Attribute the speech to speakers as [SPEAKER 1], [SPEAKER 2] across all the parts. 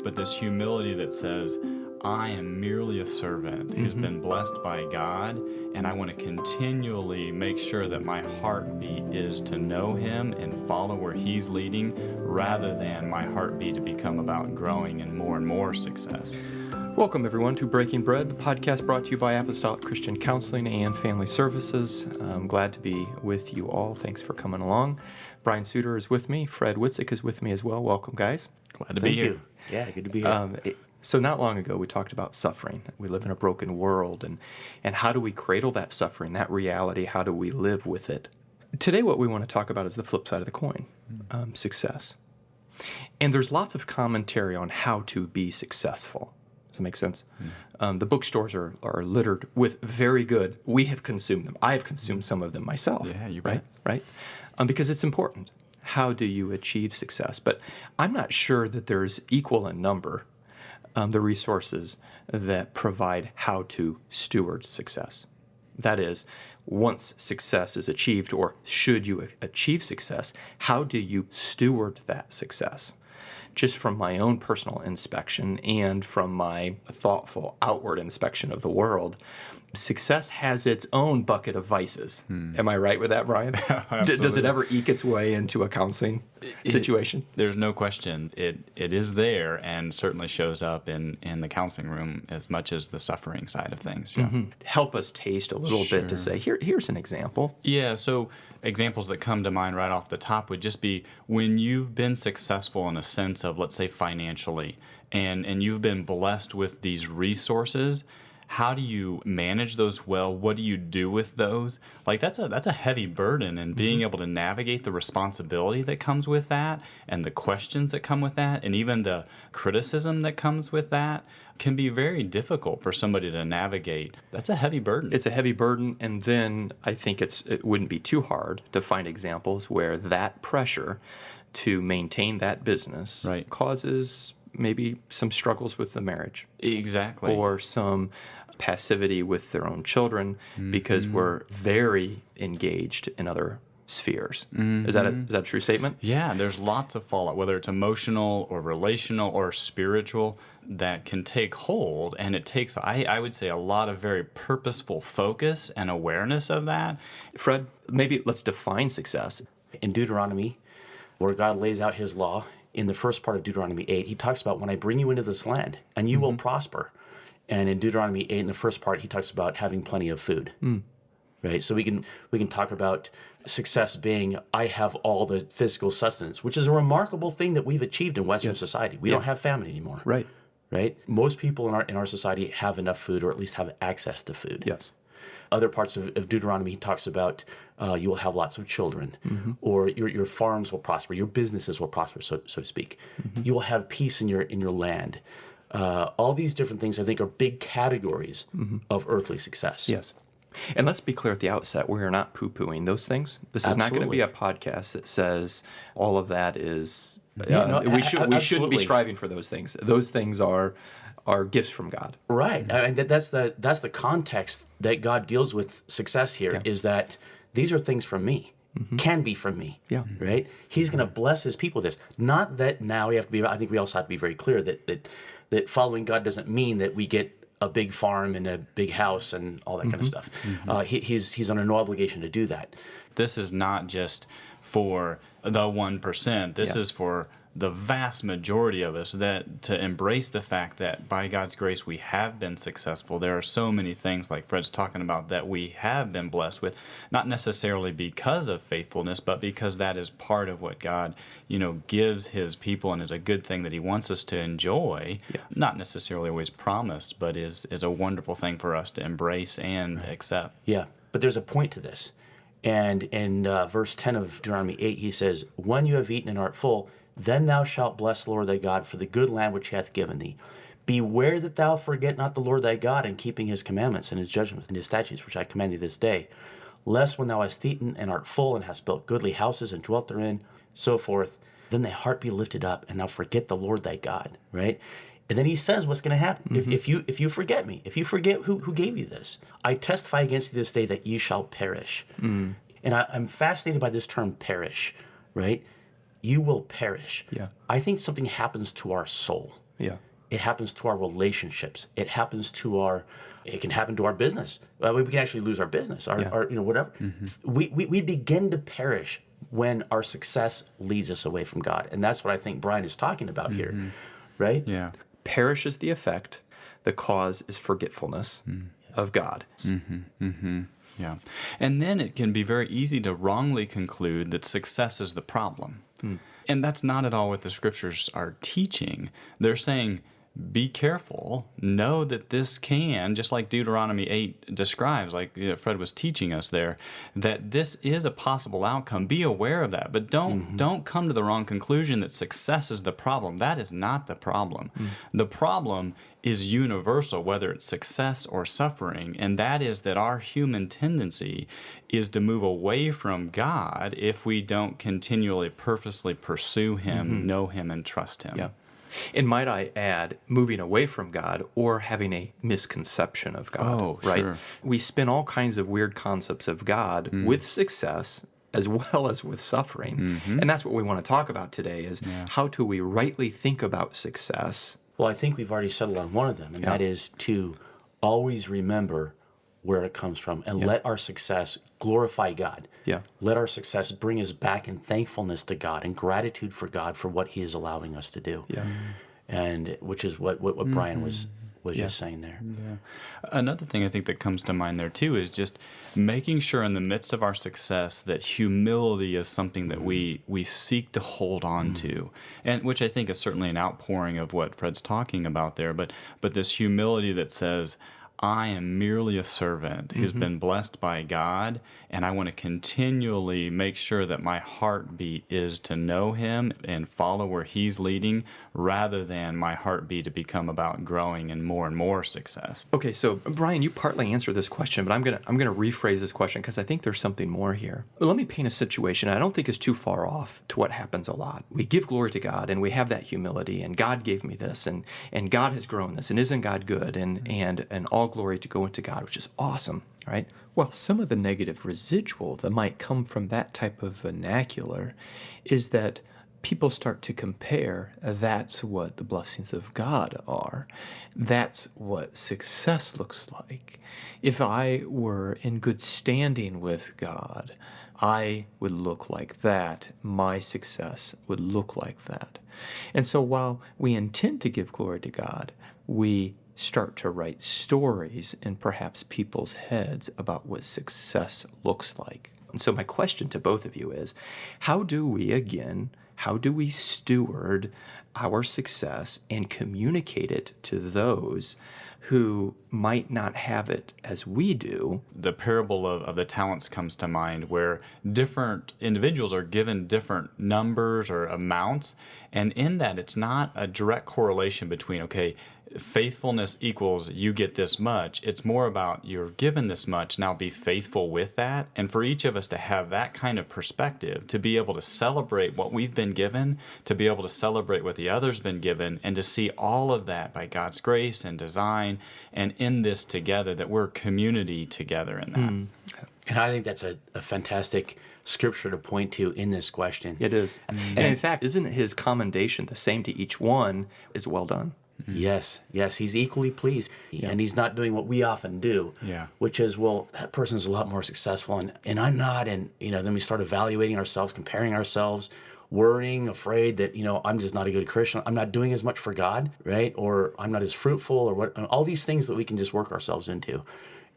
[SPEAKER 1] but this humility that says, I am merely a servant who's been blessed by God, and I want to continually make sure that my heartbeat is to know Him and follow where He's leading, rather than my heartbeat to become about growing and more success.
[SPEAKER 2] Welcome, everyone, to Breaking Bread, the podcast brought to you by Apostolic Christian Counseling and Family Services. I'm glad to be with you all. Thanks for coming along. Brian Sutter is with me. Fred Witzig is with me as well. Welcome, guys.
[SPEAKER 1] Glad to be here.
[SPEAKER 3] You. Yeah, good to be here.
[SPEAKER 2] So not long ago, we talked about suffering. We live in a broken world, and how do we cradle that suffering, that reality? How do we live with it? Today, what we want to talk about is the flip side of the coin, success. And there's lots of commentary on how to be successful. Does that make sense? The bookstores are littered with very good. We have consumed them. I have consumed some of them myself.
[SPEAKER 1] Yeah, you bet.
[SPEAKER 2] Right? Because it's important. How do you achieve success? But I'm not sure that there's equal in number the resources that provide how to steward success. That is, once success is achieved, or should you achieve success, how do you steward that success? Just from my own personal inspection and from my thoughtful outward inspection of the world, success has its own bucket of vices. Am I right with that, Brian? Does it ever eke its way into a counseling situation?
[SPEAKER 1] There's no question. It is there and certainly shows up in the counseling room as much as the suffering side of things. Yeah.
[SPEAKER 2] Help us taste a little bit to say, here's an example.
[SPEAKER 1] Yeah, so examples that come to mind right off the top would just be when you've been successful in a sense of, let's say, financially, and you've been blessed with these resources. How do you manage those well? What do you do with those? Like that's a heavy burden, and being able to navigate the responsibility that comes with that, and the questions that come with that, and even the criticism that comes with that can be very difficult for somebody to navigate. That's a heavy burden.
[SPEAKER 2] It's a heavy burden, and then I think it wouldn't be too hard to find examples where that pressure to maintain that business causes maybe some struggles with the marriage.
[SPEAKER 1] Exactly.
[SPEAKER 2] Or some passivity with their own children because we're very engaged in other spheres. Is that a true statement?
[SPEAKER 1] Yeah, there's lots of fallout, whether it's emotional or relational or spiritual, that can take hold, and it takes, I would say, a lot of very purposeful focus and awareness of that.
[SPEAKER 2] Fred, maybe let's define success.
[SPEAKER 3] In Deuteronomy, where God lays out His law, in the first part of Deuteronomy 8, He talks about when I bring you into this land, and you will prosper. And in Deuteronomy 8, in the first part, He talks about having plenty of food. Right? So we can talk about success being, I have all the physical sustenance, which is a remarkable thing that we've achieved in Western society. We don't have famine anymore.
[SPEAKER 2] Right.
[SPEAKER 3] Most people in our society have enough food, or at least have access to food.
[SPEAKER 2] Yes.
[SPEAKER 3] Other parts of Deuteronomy, He talks about you will have lots of children, or your farms will prosper, your businesses will prosper, so to speak. You will have peace in your land. All these different things, I think, are big categories of earthly success.
[SPEAKER 2] Yes. And let's be clear at the outset, we are not poo-pooing those things. This is not going to be a podcast that says all of that is... we shouldn't be striving for those things. Those things are gifts from God.
[SPEAKER 3] Right. And that's the context that God deals with success here, is that these are things from me. Can be from me.
[SPEAKER 2] Yeah.
[SPEAKER 3] Right? He's going to bless His people with this. Not that now we have to be, I think we also have to be very clear that following God doesn't mean that we get a big farm and a big house and all that kind of stuff. He's under no obligation to do that.
[SPEAKER 1] This is not just for the 1%. This is for the vast majority of us, that to embrace the fact that by God's grace we have been successful. There are so many things, like Fred's talking about, that we have been blessed with, not necessarily because of faithfulness, but because that is part of what God, gives His people, and is a good thing that He wants us to enjoy. Not necessarily always promised, but is a wonderful thing for us to embrace and accept.
[SPEAKER 3] Yeah, but there's a point to this. And in verse 10 of Deuteronomy 8, He says, when you have eaten and art full, then thou shalt bless the Lord thy God for the good land which He hath given thee. Beware that thou forget not the Lord thy God in keeping His commandments and His judgments and His statutes, which I command thee this day. Lest when thou hast eaten and art full, and hast built goodly houses and dwelt therein, so forth, then thy heart be lifted up, and thou forget the Lord thy God. Right? And then He says what's going to happen. If you forget me, if you forget who gave you this, I testify against you this day that ye shall perish. And I'm fascinated by this term perish, right? You will perish.
[SPEAKER 2] Yeah.
[SPEAKER 3] I think something happens to our soul
[SPEAKER 2] Yeah.
[SPEAKER 3] It happens to our relationships. It happens to it can happen to our business. We can actually lose our business, our whatever. We begin to perish when our success leads us away from God. And that's what I think Brian is talking about here, right?
[SPEAKER 1] Yeah.
[SPEAKER 2] Perish is the effect. The cause is forgetfulness of God.
[SPEAKER 1] Yeah. And then it can be very easy to wrongly conclude that success is the problem. And that's not at all what the scriptures are teaching. They're saying, be careful, know that this can, just like Deuteronomy 8 describes, like Fred was teaching us there, that this is a possible outcome. Be aware of that, but don't come to the wrong conclusion that success is the problem. That is not the problem. The problem is universal, whether it's success or suffering, and that is that our human tendency is to move away from God if we don't continually, purposely pursue Him, know Him, and trust Him.
[SPEAKER 2] Yeah. And might I add, moving away from God or having a misconception of God,
[SPEAKER 1] Oh,
[SPEAKER 2] right?
[SPEAKER 1] sure.
[SPEAKER 2] We spin all kinds of weird concepts of God with success as well as with suffering. And that's what we want to talk about today is how do we rightly think about success?
[SPEAKER 3] Well, I think we've already settled on one of them, and that is to always remember where it comes from and let our success glorify God.
[SPEAKER 2] Yeah.
[SPEAKER 3] Let our success bring us back in thankfulness to God and gratitude for God for what He is allowing us to do.
[SPEAKER 2] Yeah.
[SPEAKER 3] And which is what Brian was just saying there.
[SPEAKER 1] Yeah. Another thing I think that comes to mind there too is just making sure in the midst of our success that humility is something that we seek to hold on to, and which I think is certainly an outpouring of what Fred's talking about there. But this humility that says, I am merely a servant who's been blessed by God, and I want to continually make sure that my heartbeat is to know Him and follow where He's leading, rather than my heartbeat to become about growing and more success.
[SPEAKER 2] Okay, so Brian, you partly answered this question, but I'm gonna rephrase this question because I think there's something more here. Let me paint a situation I don't think is too far off to what happens a lot. We give glory to God, and we have that humility, and God gave me this, and God has grown this, and isn't God good, and all glory to go into God, which is awesome, right? Well, some of the negative residual that might come from that type of vernacular is that people start to compare. That's what the blessings of God are. That's what success looks like. If I were in good standing with God, I would look like that. My success would look like that. And so while we intend to give glory to God, we start to write stories in perhaps people's heads about what success looks like. And so my question to both of you is, how do we steward our success and communicate it to those who might not have it as we do?
[SPEAKER 1] The parable of the talents comes to mind, where different individuals are given different numbers or amounts, and in that it's not a direct correlation between, okay, faithfulness equals you get this much. It's more about you're given this much, now be faithful with that. And for each of us to have that kind of perspective, to be able to celebrate what we've been given, to be able to celebrate what the other's been given, and to see all of that by God's grace and design, and in this together, that we're community together in that.
[SPEAKER 3] And I think that's a fantastic scripture to point to in this question.
[SPEAKER 2] It is. And in fact, isn't his commendation the same to each one is well done?
[SPEAKER 3] Yes, He's equally pleased. And He's not doing what we often do, which is, well, that person's a lot more successful and I'm not. And, then we start evaluating ourselves, comparing ourselves, worrying, afraid that, I'm just not a good Christian. I'm not doing as much for God, right? Or I'm not as fruitful, or what, all these things that we can just work ourselves into.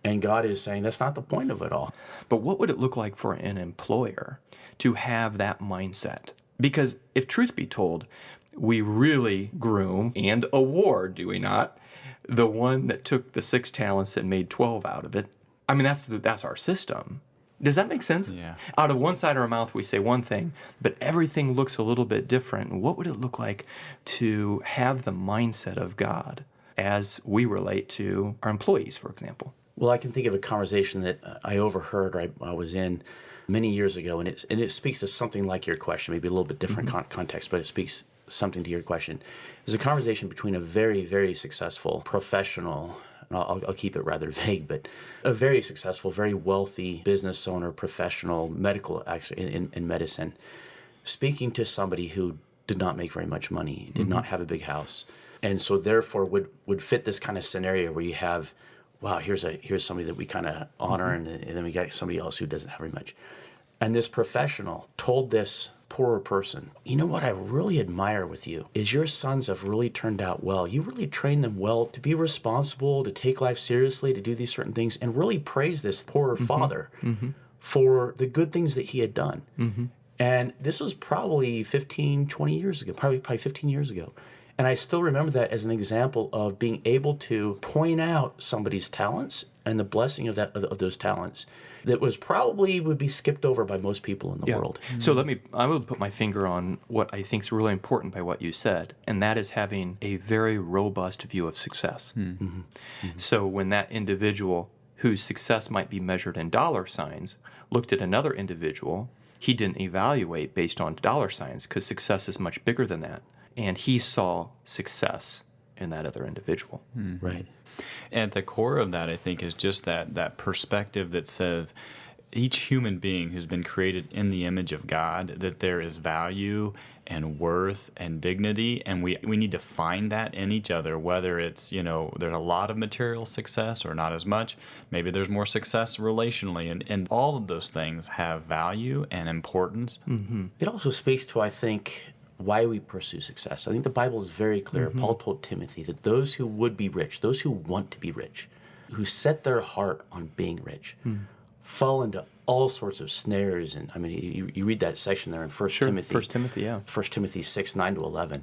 [SPEAKER 3] And God is saying that's not the point of it all.
[SPEAKER 2] But what would it look like for an employer to have that mindset? Because if truth be told, we really groom and award, do we not, the one that took the 6 talents and made 12 out of it. I mean, that's our system. Does that make sense?
[SPEAKER 1] Yeah.
[SPEAKER 2] Out of one side of our mouth, we say one thing, but everything looks a little bit different. What would it look like to have the mindset of God as we relate to our employees, for example?
[SPEAKER 3] Well, I can think of a conversation that I overheard, or I was in many years ago, and it speaks to something like your question, maybe a little bit different context, but it speaks something to your question. There's a conversation between a very, very successful professional, and I'll keep it rather vague, but a very successful, very wealthy business owner, professional, medical, actually in medicine, speaking to somebody who did not make very much money, did not have a big house, and so therefore would fit this kind of scenario where you have, wow, here's somebody that we kind of honor, and then we got somebody else who doesn't have very much. And this professional told this poorer person, you know what I really admire with you is your sons have really turned out well. You really trained them well to be responsible, to take life seriously, to do these certain things, and really praise this poorer father for the good things that he had done. And this was probably 20 years ago, probably 15 years ago. And I still remember that as an example of being able to point out somebody's talents and the blessing of those talents that would be skipped over by most people in the world.
[SPEAKER 2] So I will put my finger on what I think is really important by what you said, and that is having a very robust view of success. So when that individual whose success might be measured in dollar signs looked at another individual, he didn't evaluate based on dollar signs because success is much bigger than that. And he saw success in that other individual.
[SPEAKER 3] Right.
[SPEAKER 1] And at the core of that, I think, is just that perspective that says each human being who's been created in the image of God, that there is value and worth and dignity, and we need to find that in each other, whether it's, there's a lot of material success or not as much. Maybe there's more success relationally, and all of those things have value and importance.
[SPEAKER 3] It also speaks to, I think, why we pursue success. I think the Bible is very clear. Paul told Timothy that those who would be rich, those who want to be rich, who set their heart on being rich, fall into all sorts of snares. And I mean, you read that section there in 1 Timothy.
[SPEAKER 2] 1 Timothy, yeah.
[SPEAKER 3] 1 Timothy 6, 9 to 11.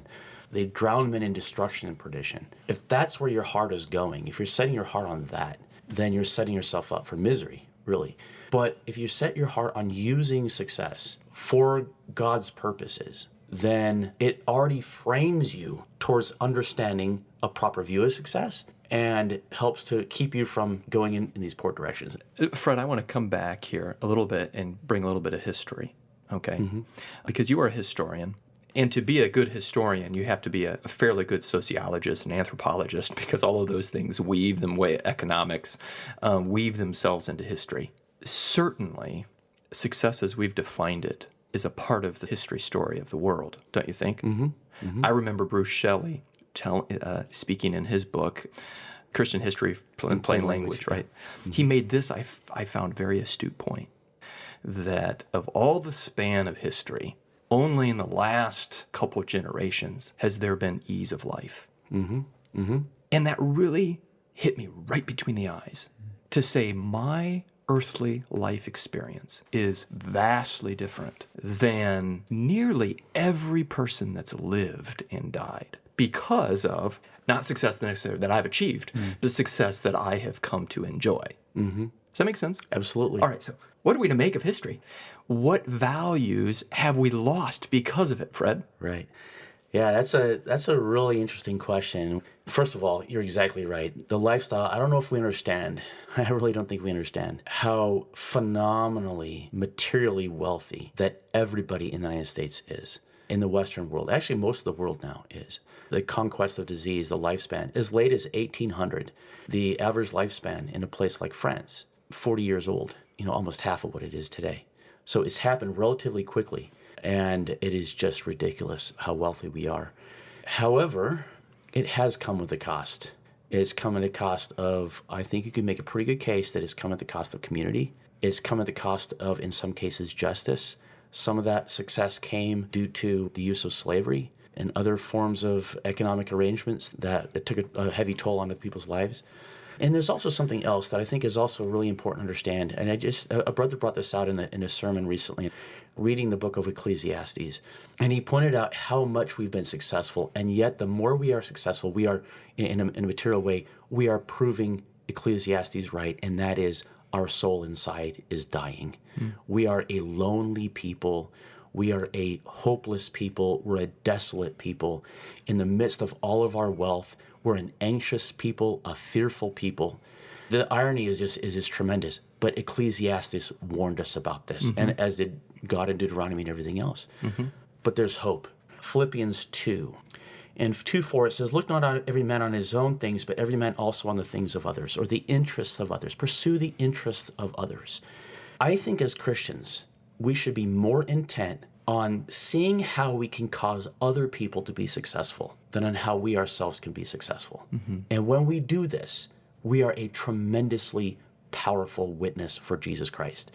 [SPEAKER 3] They drown men in destruction and perdition. If that's where your heart is going, if you're setting your heart on that, then you're setting yourself up for misery, really. But if you set your heart on using success for God's purposes, then it already frames you towards understanding a proper view of success and helps to keep you from going in these poor directions.
[SPEAKER 2] Fred, I want to come back here a little bit and bring a little bit of history, okay? Because you are a historian. And to be a good historian, you have to be a fairly good sociologist and anthropologist because all of those things economics, weave themselves into history. Certainly, success as we've defined it is a part of the history story of the world, don't you think? I remember Bruce Shelley speaking in his book, Christian History in Plain Language, right? He made this, I found, very astute point, that of all the span of history, only in the last couple generations has there been ease of life. And that really hit me right between the eyes to say my earthly life experience is vastly different than nearly every person that's lived and died because of not success that I've achieved, but success that I have come to enjoy. Does that make sense?
[SPEAKER 3] Absolutely.
[SPEAKER 2] All right, so what are we to make of history? What values have we lost because of it, Fred?
[SPEAKER 3] Right. Yeah, that's a really interesting question. First of all, you're exactly right. The lifestyle, I don't know if we understand. I really don't think we understand how phenomenally materially wealthy that everybody in the United States is. In the Western world, actually most of the world now is. The conquest of disease, the lifespan, as late as 1800, the average lifespan in a place like France, 40 years old, almost half of what it is today. So it's happened relatively quickly. And it is just ridiculous how wealthy we are. However, it has come with a cost. It's come at the cost of, I think you could make a pretty good case that it's come at the cost of community. It's come at the cost of, in some cases, justice. Some of that success came due to the use of slavery and other forms of economic arrangements that it took a heavy toll on other people's lives. And there's also something else that I think is also really important to understand. And a brother brought this out in a sermon recently, reading the book of Ecclesiastes. And he pointed out how much we've been successful. And yet the more we are successful, we are, in a material way, we are proving Ecclesiastes right. And that is our soul inside is dying. We are a lonely people. We are a hopeless people. We're a desolate people. In the midst of all of our wealth, we're an anxious people, a fearful people. The irony is just tremendous. But Ecclesiastes warned us about this, and as did God in Deuteronomy and everything else. But there's hope. Philippians 2. In 2:4 it says, "Look not on every man on his own things, but every man also on the things of others," or the interests of others. Pursue the interests of others. I think as Christians, we should be more intent on seeing how we can cause other people to be successful than on how we ourselves can be successful. And when we do this, we are a tremendously powerful witness for Jesus Christ.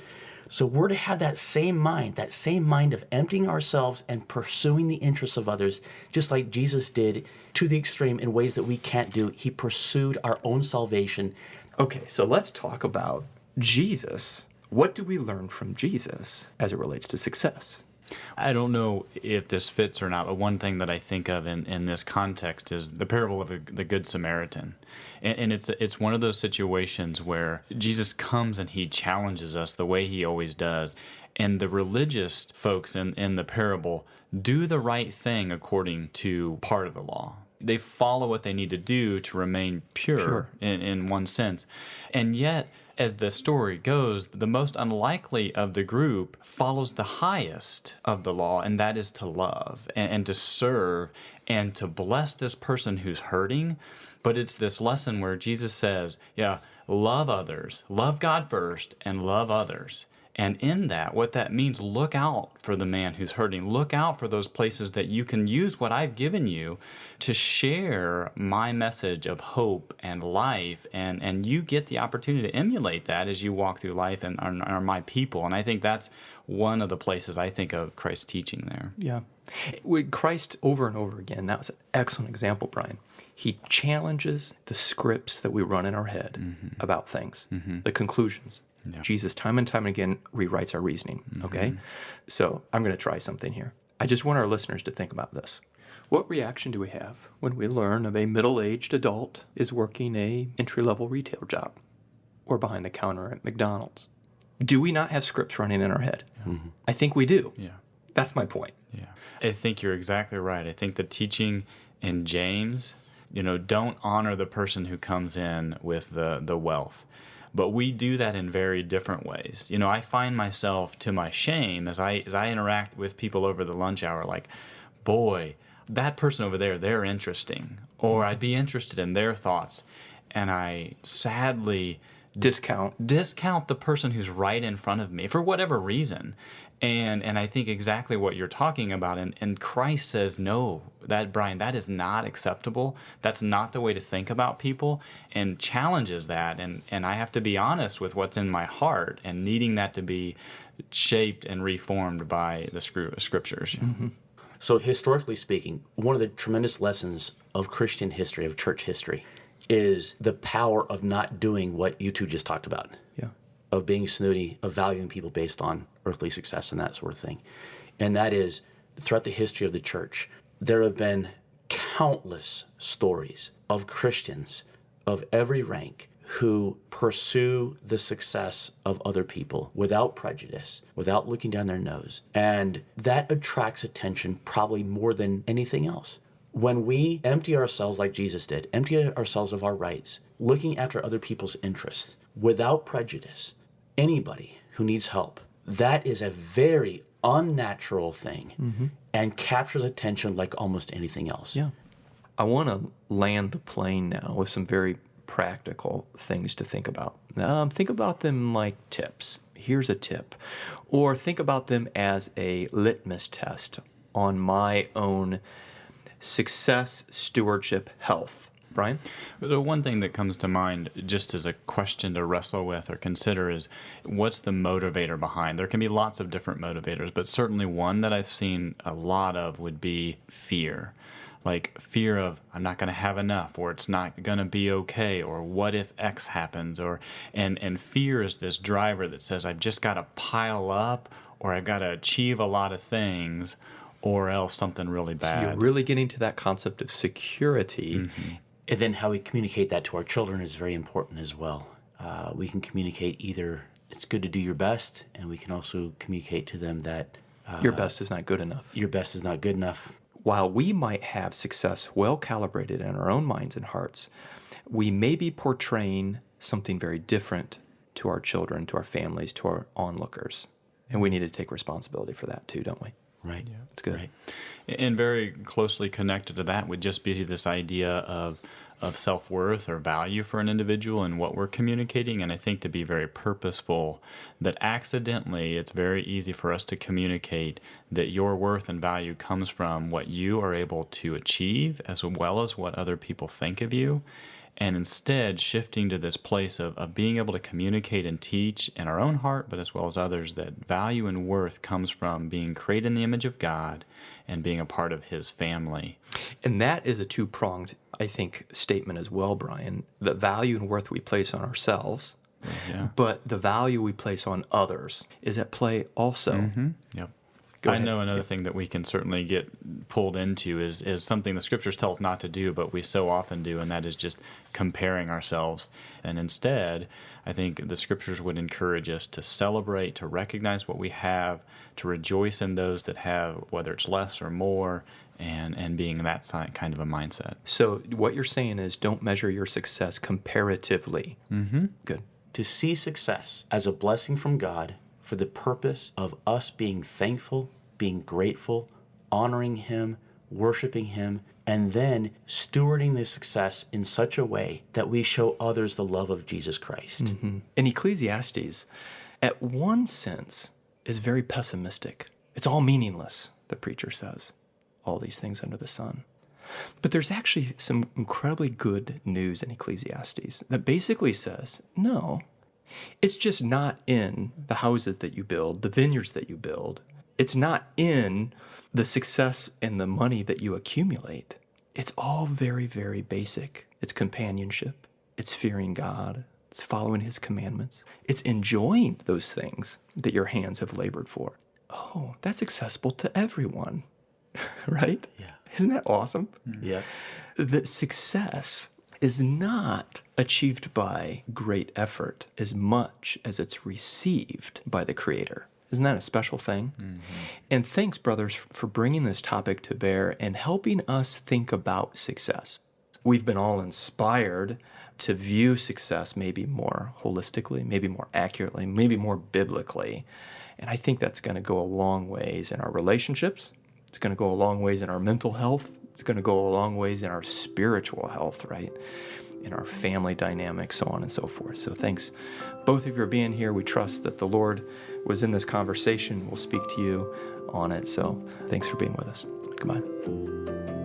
[SPEAKER 3] So we're to have that same mind of emptying ourselves and pursuing the interests of others, just like Jesus did to the extreme in ways that we can't do. He pursued our own salvation.
[SPEAKER 2] Okay, so let's talk about Jesus. What do we learn from Jesus as it relates to success?
[SPEAKER 1] I don't know if this fits or not, but one thing that I think of in this context is the parable of the Good Samaritan. And it's one of those situations where Jesus comes and he challenges us the way he always does. And the religious folks in the parable do the right thing according to part of the law. They follow what they need to do to remain pure. In one sense. And yet, as the story goes, the most unlikely of the group follows the highest of the law, and that is to love and to serve and to bless this person who's hurting. But it's this lesson where Jesus says, love others, love God first, and love others. And in that, what that means, look out for the man who's hurting. Look out for those places that you can use what I've given you to share my message of hope and life. And you get the opportunity to emulate that as you walk through life and are my people. And I think that's one of the places I think of Christ's teaching there.
[SPEAKER 2] Yeah. With Christ, over and over again, that was an excellent example, Brian. He challenges the scripts that we run in our head about things, the conclusions. Yeah. Jesus, time and time again, rewrites our reasoning, okay? So I'm going to try something here. I just want our listeners to think about this. What reaction do we have when we learn of a middle-aged adult is working a entry-level retail job or behind the counter at McDonald's? Do we not have scripts running in our head? I think we do.
[SPEAKER 1] Yeah.
[SPEAKER 2] That's my point.
[SPEAKER 1] Yeah. I think you're exactly right. I think the teaching in James, don't honor the person who comes in with the wealth. But we do that in very different ways. I find myself, to my shame, as I interact with people over the lunch hour, like, boy, that person over there, they're interesting. Or I'd be interested in their thoughts. And I sadly
[SPEAKER 2] discount
[SPEAKER 1] the person who's right in front of me for whatever reason. And I think exactly what you're talking about. And Christ says, no, Brian, that is not acceptable. That's not the way to think about people, and challenges that. And I have to be honest with what's in my heart and needing that to be shaped and reformed by the scriptures.
[SPEAKER 3] So historically speaking, one of the tremendous lessons of Christian history, of church history, is the power of not doing what you two just talked about.
[SPEAKER 2] Yeah.
[SPEAKER 3] Of being snooty, of valuing people based on earthly success and that sort of thing. And that is, throughout the history of the church, there have been countless stories of Christians of every rank who pursue the success of other people without prejudice, without looking down their nose. And that attracts attention probably more than anything else. When we empty ourselves like Jesus did, empty ourselves of our rights, looking after other people's interests, without prejudice, anybody who needs help, that is a very unnatural thing and captures attention like almost anything else.
[SPEAKER 2] Yeah. I want to land the plane now with some very practical things to think about. Think about them like tips. Here's a tip. Or think about them as a litmus test on my own success, stewardship, health. Brian?
[SPEAKER 1] The one thing that comes to mind just as a question to wrestle with or consider is, what's the motivator behind? There can be lots of different motivators, but certainly one that I've seen a lot of would be fear. Like fear of, I'm not going to have enough, or it's not going to be okay, or what if X happens, and fear is this driver that says, I've just got to pile up, or I've got to achieve a lot of things, or else something really bad.
[SPEAKER 2] So you're really getting to that concept of security.
[SPEAKER 3] And then how we communicate that to our children is very important as well. We can communicate either it's good to do your best, and we can also communicate to them that
[SPEAKER 2] your best is not good enough.
[SPEAKER 3] Your best is not good enough.
[SPEAKER 2] While we might have success well calibrated in our own minds and hearts, we may be portraying something very different to our children, to our families, to our onlookers. And we need to take responsibility for that too, don't we?
[SPEAKER 3] Right.
[SPEAKER 2] Yeah, it's good.
[SPEAKER 3] Right.
[SPEAKER 1] And very closely connected to that would just be this idea of of self-worth or value for an individual and what we're communicating. And I think to be very purposeful, that accidentally it's very easy for us to communicate that your worth and value comes from what you are able to achieve as well as what other people think of you. And instead shifting to this place of being able to communicate and teach in our own heart, but as well as others, that value and worth comes from being created in the image of God and being a part of His family.
[SPEAKER 2] And that is a two-pronged, I think, statement as well, Brian. The value and worth we place on ourselves, but the value we place on others is at play also.
[SPEAKER 1] Mm-hmm. Yep. I know another thing that we can certainly get pulled into is something the Scriptures tell us not to do, but we so often do, and that is just comparing ourselves. And instead, I think the Scriptures would encourage us to celebrate, to recognize what we have, to rejoice in those that have, whether it's less or more, and being that kind of a mindset.
[SPEAKER 2] So what you're saying is don't measure your success comparatively.
[SPEAKER 1] Mm-hmm.
[SPEAKER 2] Good.
[SPEAKER 3] To see success as a blessing from God for the purpose of us being thankful, being grateful, honoring Him, worshiping Him, and then stewarding the success in such a way that we show others the love of Jesus Christ.
[SPEAKER 2] Mm-hmm. And Ecclesiastes, at one sense, is very pessimistic. It's all meaningless, the preacher says, all these things under the sun. But there's actually some incredibly good news in Ecclesiastes that basically says, no, it's just not in the houses that you build, the vineyards that you build. It's not in the success and the money that you accumulate. It's all very, very basic. It's companionship. It's fearing God. It's following His commandments. It's enjoying those things that your hands have labored for. Oh, that's accessible to everyone, right?
[SPEAKER 3] Yeah.
[SPEAKER 2] Isn't that awesome?
[SPEAKER 3] Yeah.
[SPEAKER 2] That success is not achieved by great effort as much as it's received by the Creator. Isn't that a special thing? Mm-hmm. And thanks, brothers, for bringing this topic to bear and helping us think about success. We've been all inspired to view success maybe more holistically, maybe more accurately, maybe more biblically. And I think that's going to go a long ways in our relationships. It's going to go a long ways in our mental health. It's going to go a long ways in our spiritual health, right? In our family dynamics, so on and so forth. So thanks, both of you, for being here. We trust that the Lord was in this conversation. We'll speak to you on it. So thanks for being with us. Goodbye.